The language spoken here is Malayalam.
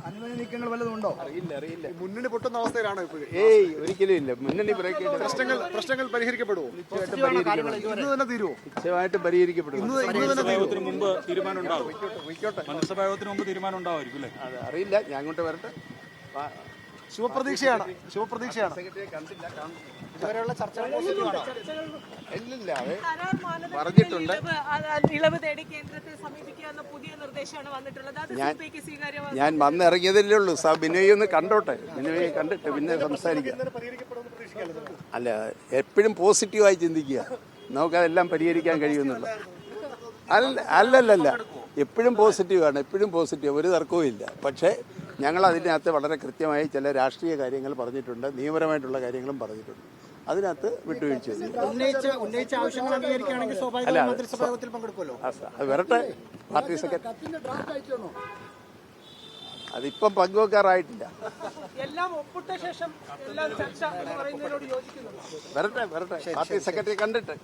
അനുമതി നീക്കങ്ങൾ വല്ലതും ഉണ്ടോ? അറിയില്ല. മുന്നണി പൊട്ടുന്ന അവസ്ഥയിലാണോ ഇപ്പോഴും? ഒരിക്കലും ഇല്ല. മുന്നണി പ്രശ്നങ്ങൾ പരിഹരിക്കപ്പെടുമോ? ഇന്ന് തന്നെ തീരുമോ? നിശ്ചയമായിട്ടും പരിഹരിക്കപ്പെടും. മന്ത്രിസഭായോഗത്തിന് മുമ്പ് തീരുമാനം ഉണ്ടാവും. മന്ത്രിസഭായോഗത്തിന് മുമ്പ് തീരുമാനം ഉണ്ടാവുമായിരിക്കും അല്ലേ? അത് അറിയില്ല, ഞാൻ അങ്ങോട്ട് വരട്ടെ. ശുഭപ്രതീക്ഷയാണ്. ഇതുവരെയുള്ള ചർച്ചകൾ പോസിറ്റീവാണോ? ഇല്ലില്ല, പറഞ്ഞിട്ടുണ്ട്. ഇളവ് തേടി കേന്ദ്രത്തെ സമീപിക്കുക പുതിയ നിർദ്ദേശമാണ് വന്നിട്ടുള്ളത്. ഞാൻ വന്നിറങ്ങിയതല്ലേ ഉള്ളൂ. ബിനോയ് ഒന്ന് കണ്ടോട്ടെ. ബിനോയെ കണ്ടിട്ട് പിന്നെ സംസാരിക്കാം. അല്ല, എപ്പോഴും പോസിറ്റീവായി ചിന്തിക്കുക. നമുക്കതെല്ലാം പരിഹരിക്കാൻ കഴിയുമെന്നുള്ള. അല്ലല്ല, എപ്പോഴും പോസിറ്റീവാണ്. ഒരു തർക്കവും ഇല്ല. പക്ഷേ ഞങ്ങൾ അതിനകത്ത് വളരെ കൃത്യമായി ചില രാഷ്ട്രീയ കാര്യങ്ങൾ പറഞ്ഞിട്ടുണ്ട്, നിയമപരമായിട്ടുള്ള കാര്യങ്ങളും പറഞ്ഞിട്ടുണ്ട്. അതിനകത്ത് വിട്ടുവീഴ്ച അത് വരട്ടെ. പാർട്ടി സെക്രട്ടറി അതിപ്പം പങ്കുവെക്കാറായിട്ടില്ല. വരട്ടെ. പാർട്ടി സെക്രട്ടറി കണ്ടിട്ട്